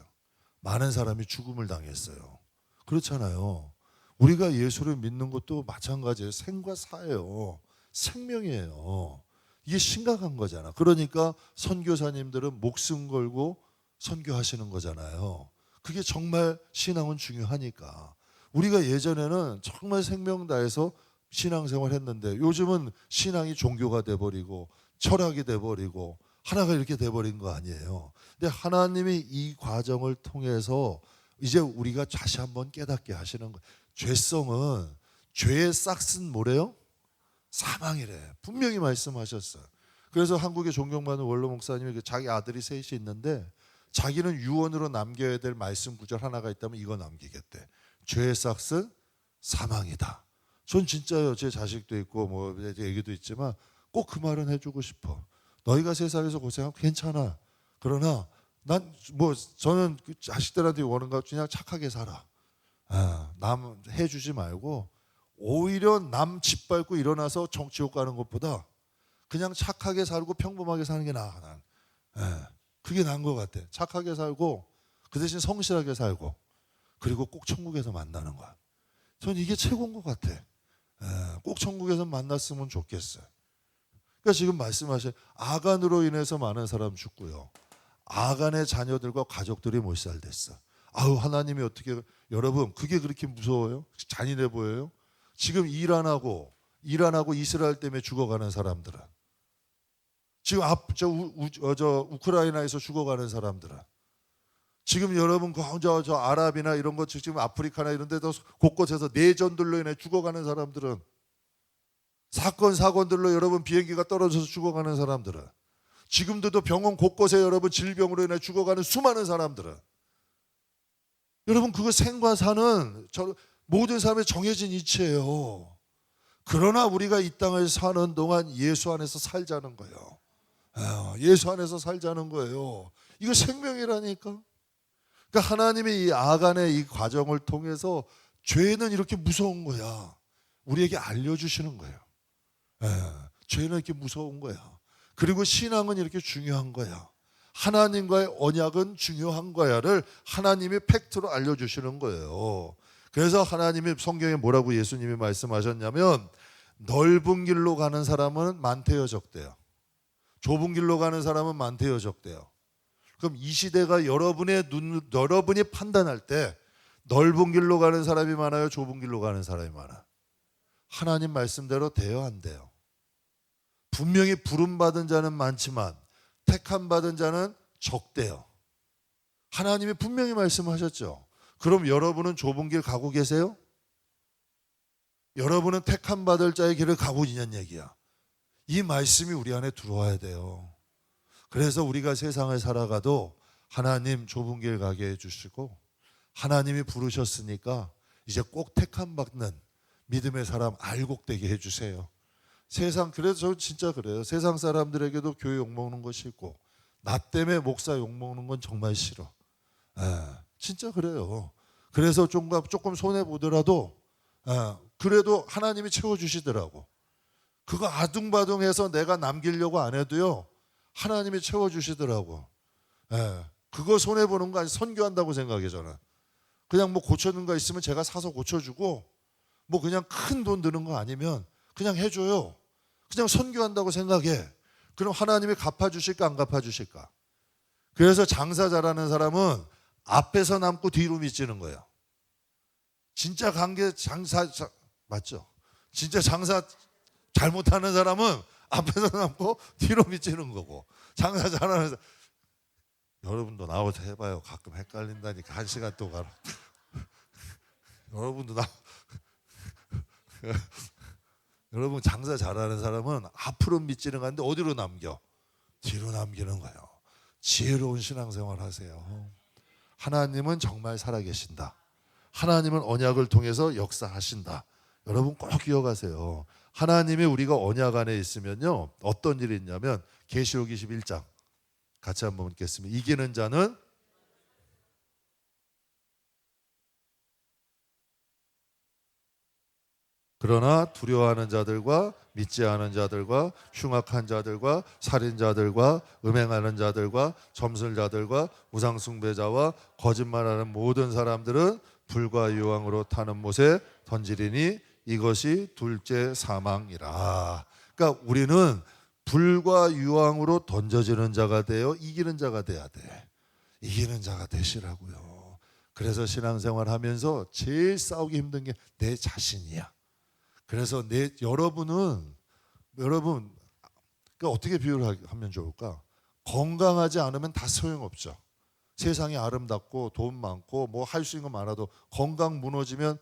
많은 사람이 죽음을 당했어요. 그렇잖아요. 우리가 예수를 믿는 것도 마찬가지예요. 생과 사예요. 생명이에요. 이게 심각한 거잖아. 그러니까 선교사님들은 목숨 걸고 선교하시는 거잖아요. 그게 정말 신앙은 중요하니까. 우리가 예전에는 정말 생명 다해서 신앙생활 했는데 요즘은 신앙이 종교가 돼버리고 철학이 돼버리고 하나가 이렇게 돼버린 거 아니에요. 근데 하나님이 이 과정을 통해서 이제 우리가 다시 한번 깨닫게 하시는 거예요. 죄성은 죄의 싹슨 뭐래요? 사망이래. 분명히 말씀하셨어요. 그래서 한국의 존경받는 원로 목사님이 자기 아들이 셋이 있는데 자기는 유언으로 남겨야 될 말씀 구절 하나가 있다면 이거 남기겠대. 죄의 싹슨 사망이다. 전 진짜요. 제 자식도 있고 뭐 얘기도 있지만 꼭 그 말은 해주고 싶어. 너희가 세상에서 고생하면 괜찮아. 그러나 난 뭐 저는 그 자식들한테 원하는 거 그냥 착하게 살아. 남 해주지 말고 오히려 남 짓밟고 일어나서 지옥 가는 것보다 그냥 착하게 살고 평범하게 사는 게 나아. 난. 그게 나은 것 같아. 착하게 살고 그 대신 성실하게 살고 그리고 꼭 천국에서 만나는 거야. 전 이게 최고인 것 같아. 꼭 천국에서 만났으면 좋겠어요. 그러니까 지금 말씀하신 아간으로 인해서 많은 사람 죽고요. 아간의 자녀들과 가족들이 몰살됐어. 아우 하나님이 어떻게 여러분 그게 그렇게 무서워요? 잔인해 보여요? 지금 이란하고 이스라엘 때문에 죽어가는 사람들은 지금 우크라이나에서 죽어가는 사람들은 지금 여러분 저 아랍이나 이런 거 지금 아프리카나 이런 데도 곳곳에서 내전들로 인해 죽어가는 사람들은 사건들로 여러분 비행기가 떨어져서 죽어가는 사람들은 지금도 병원 곳곳에 여러분 질병으로 인해 죽어가는 수많은 사람들은 여러분 그거 생과 사는 모든 사람의 정해진 이치예요. 그러나 우리가 이 땅을 사는 동안 예수 안에서 살자는 거예요. 예수 안에서 살자는 거예요. 이거 생명이라니까. 그러니까 하나님이 이 아간의 이 과정을 통해서 죄는 이렇게 무서운 거야. 우리에게 알려주시는 거예요. 죄는 이렇게 무서운 거야. 그리고 신앙은 이렇게 중요한 거야. 하나님과의 언약은 중요한 거야를 하나님이 팩트로 알려주시는 거예요. 그래서 하나님이 성경에 뭐라고 예수님이 말씀하셨냐면 넓은 길로 가는 사람은 많대요 적대요. 좁은 길로 가는 사람은 많대요 적대요. 그럼 이 시대가 여러분이 판단할 때 넓은 길로 가는 사람이 많아요, 좁은 길로 가는 사람이 많아? 하나님 말씀대로 돼요, 안 돼요? 분명히 부름받은 자는 많지만 택함 받은 자는 적대요. 하나님이 분명히 말씀하셨죠. 그럼 여러분은 좁은 길 가고 계세요? 여러분은 택함 받을 자의 길을 가고 있냐는 얘기야. 이 말씀이 우리 안에 들어와야 돼요. 그래서 우리가 세상을 살아가도 하나님 좁은 길 가게 해주시고 하나님이 부르셨으니까 이제 꼭 택함 받는 믿음의 사람 알곡되게 해주세요. 세상, 그래서 저 진짜 그래요. 세상 사람들에게도 교회 욕먹는 거 싫고 나 때문에 목사 욕먹는 건 정말 싫어. 진짜 그래요. 그래서 조금 손해보더라도 그래도 하나님이 채워주시더라고. 그거 아둥바둥해서 내가 남기려고 안 해도요 하나님이 채워주시더라고. 그거 손해보는 거 아니, 선교한다고 생각해 저는. 그냥 뭐 고쳐는 거 있으면 제가 사서 고쳐주고 뭐 그냥 큰 돈 드는 거 아니면 그냥 해줘요. 그냥 선교한다고 생각해. 그럼 하나님이 갚아주실까 안 갚아주실까? 그래서 장사 잘하는 사람은 앞에서 남고 뒤로 미치는 거예요. 진짜 맞죠? 진짜 장사 잘못하는 사람은 앞에서 남고 뒤로 미치는 거고, 장사 잘하는 사람, 여러분도 나와서 해봐요. 가끔 헷갈린다니까. 1시간 또 가라. 여러분도 여러분 장사 잘하는 사람은 앞으로 미치는 건데 어디로 남겨? 뒤로 남기는 거예요. 지혜로운 신앙생활 하세요. 하나님은 정말 살아계신다. 하나님은 언약을 통해서 역사하신다. 여러분 꼭 기억하세요. 하나님이 우리가 언약 안에 있으면요 어떤 일이 있냐면 계시록 21장 같이 한번 읽겠습니다. 이기는 자는 그러나 두려워하는 자들과 믿지 않은 자들과 흉악한 자들과 살인자들과 음행하는 자들과 점술자들과 우상숭배자와 거짓말하는 모든 사람들은 불과 유황으로 타는 못에 던지리니 이것이 둘째 사망이라. 그러니까 우리는 불과 유황으로 던져지는 자가 되어 이기는 자가 돼야 돼. 이기는 자가 되시라고요. 그래서 신앙생활하면서 제일 싸우기 힘든 게 내 자신이야. 그래서 여러분 그러니까 어떻게 비유를 하면 좋을까? 건강하지 않으면 다 소용없죠. 세상이 아름답고 돈 많고 뭐 할 수 있는 거 많아도 건강 무너지면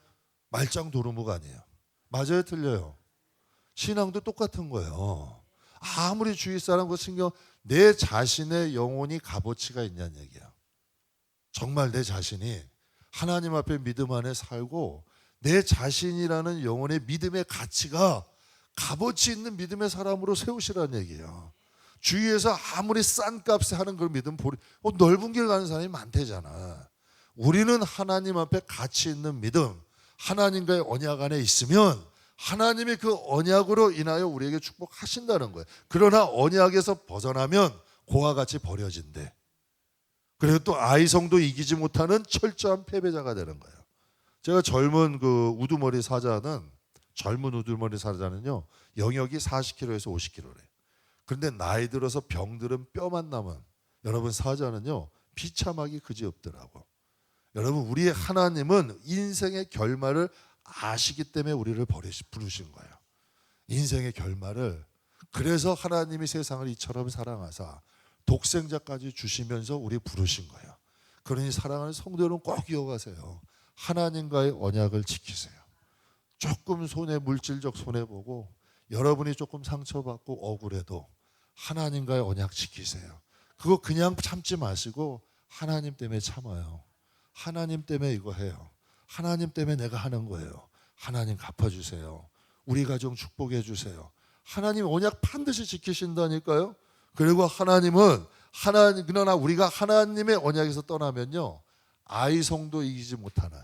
말짱 도루묵 아니에요. 맞아요, 틀려요? 신앙도 똑같은 거예요. 아무리 주위 사람과 신경, 내 자신의 영혼이 값어치가 있냐는 얘기야. 정말 내 자신이 하나님 앞에 믿음 안에 살고 내 자신이라는 영혼의 믿음의 가치가 값어치 있는 믿음의 사람으로 세우시라는 얘기예요. 주위에서 아무리 싼 값에 하는 걸 믿으면 넓은 길 가는 사람이 많대잖아. 우리는 하나님 앞에 가치 있는 믿음, 하나님과의 언약 안에 있으면 하나님이 그 언약으로 인하여 우리에게 축복하신다는 거예요. 그러나 언약에서 벗어나면 고와 같이 버려진대. 그래서 또 아이성도 이기지 못하는 철저한 패배자가 되는 거예요. 제가 젊은 우두머리 사자는요 영역이 40kg에서 50kg래. 그런데 나이 들어서 병들은 뼈만 남은 여러분 사자는요 비참하기 그지없더라고. 여러분 우리의 하나님은 인생의 결말을 아시기 때문에 우리를 부르신 거예요. 인생의 결말을. 그래서 하나님이 세상을 이처럼 사랑하사 독생자까지 주시면서 우리 부르신 거예요. 그러니 사랑하는 성도는 꼭 기억하세요. 하나님과의 언약을 지키세요. 조금 물질적 손해보고 여러분이 조금 상처받고 억울해도 하나님과의 언약 지키세요. 그거 그냥 참지 마시고 하나님 때문에 참아요. 하나님 때문에 이거 해요. 하나님 때문에 내가 하는 거예요. 하나님 갚아주세요. 우리 가정 축복해 주세요. 하나님 언약 반드시 지키신다니까요. 그리고 그러나 우리가 하나님의 언약에서 떠나면요 아이성도 이기지 못하는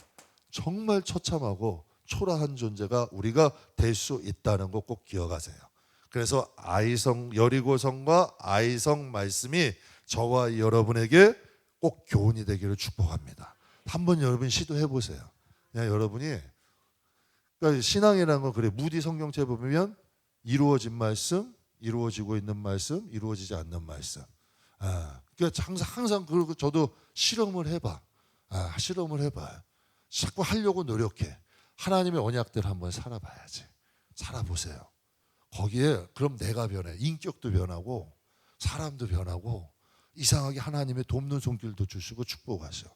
정말 처참하고 초라한 존재가 우리가 될 수 있다는 거 꼭 기억하세요. 그래서 여리고성과 아이성 말씀이 저와 여러분에게 꼭 교훈이 되기를 축복합니다. 한번 여러분 시도해 보세요. 그냥 여러분이 그러니까 신앙이라는 건 그래. 무디 성경책 보면 이루어진 말씀, 이루어지고 있는 말씀, 이루어지지 않는 말씀. 그러니까 항상 그리고 저도 실험을 해봐. 실험을 해봐요. 자꾸 하려고 노력해. 하나님의 언약들 한번 살아봐야지. 살아보세요. 거기에 그럼 내가 변해. 인격도 변하고 사람도 변하고 이상하게 하나님의 돕는 손길도 주시고 축복하셔.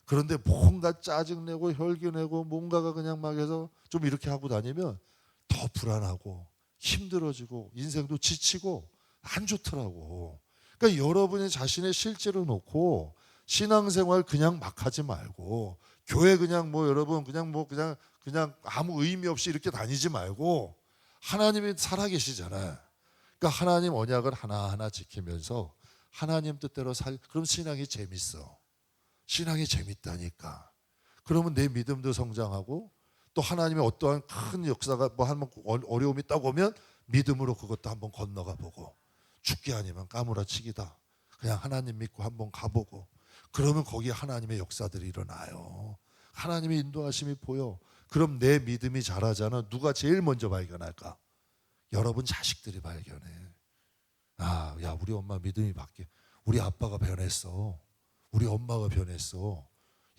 그런데 뭔가 짜증내고 혈기내고 뭔가가 그냥 막 해서 좀 이렇게 하고 다니면 더 불안하고 힘들어지고 인생도 지치고 안 좋더라고. 그러니까 여러분이 자신의 실제로 놓고 신앙생활 그냥 막 하지 말고 교회 그냥 뭐 여러분 그냥 아무 의미 없이 이렇게 다니지 말고 하나님이 살아계시잖아요. 그러니까 하나님 언약을 하나하나 지키면서 하나님 뜻대로 그럼 신앙이 재밌어. 신앙이 재밌다니까. 그러면 내 믿음도 성장하고 또 하나님의 어떠한 큰 역사가 뭐 한번 어려움이 딱 오면 믿음으로 그것도 한번 건너가 보고 죽기 아니면 까무라치기다. 그냥 하나님 믿고 한번 가보고 그러면 거기에 하나님의 역사들이 일어나요. 하나님의 인도하심이 보여. 그럼 내 믿음이 자라잖아. 누가 제일 먼저 발견할까? 여러분 자식들이 발견해. 야 우리 엄마 믿음이 바뀌어. 우리 아빠가 변했어. 우리 엄마가 변했어.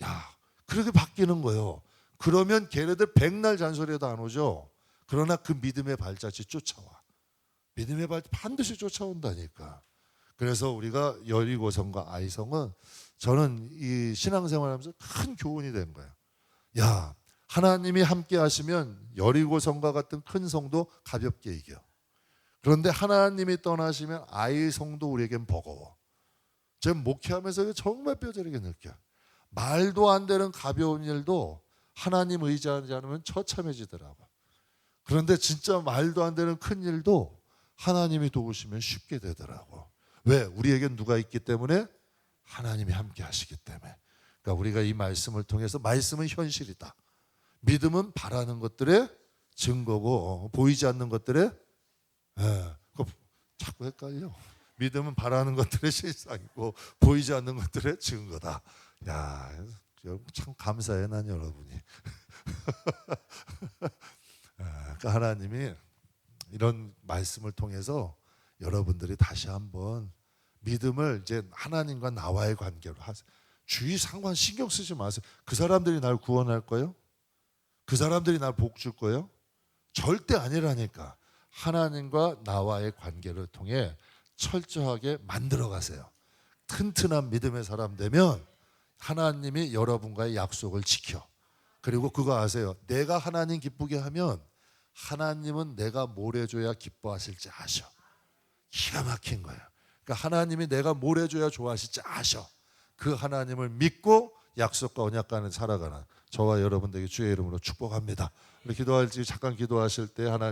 야 그렇게 바뀌는 거예요. 그러면 걔네들 백날 잔소리도 안 오죠. 그러나 그 믿음의 발자취 쫓아와. 믿음의 발자취 반드시 쫓아온다니까. 그래서 우리가 여리고성과 아이성은 저는 이 신앙생활하면서 큰 교훈이 된 거예요. 야 하나님이 함께 하시면 여리고성과 같은 큰 성도 가볍게 이겨. 그런데 하나님이 떠나시면 아이성도 우리에겐 버거워. 제가 목회하면서 정말 뼈저리게 느껴요. 말도 안 되는 가벼운 일도 하나님 의지하지 않으면 처참해지더라고요. 그런데 진짜 말도 안 되는 큰 일도 하나님이 도우시면 쉽게 되더라고요. 왜? 우리에겐 누가 있기 때문에? 하나님이 함께 하시기 때문에. 그러니까 우리가 이 말씀을 통해서 말씀은 현실이다. 믿음은 바라는 것들의 증거고 보이지 않는 것들의 자꾸 헷갈려. 믿음은 바라는 것들의 실상이고 보이지 않는 것들의 증거다. 야, 참 감사해 난 여러분이. 그러니까 하나님이 이런 말씀을 통해서 여러분들이 다시 한번 믿음을 이제 하나님과 나와의 관계로 하세요. 주위 상관 신경 쓰지 마세요. 그 사람들이 날 구원할 거예요? 그 사람들이 날 복 줄 거예요? 절대 아니라니까. 하나님과 나와의 관계를 통해 철저하게 만들어 가세요. 튼튼한 믿음의 사람 되면 하나님이 여러분과의 약속을 지켜. 그리고 그거 아세요. 내가 하나님 기쁘게 하면 하나님은 내가 뭘 해줘야 기뻐하실지 아셔. 기가 막힌 거예요. 그러니까 하나님이 내가 뭘 해줘야 좋아하실지 아셔. 그 하나님을 믿고 약속과 언약과는 살아가는 저와 여러분들에게 주의 이름으로 축복합니다. 우리 기도할지 잠깐 기도하실 때 하나님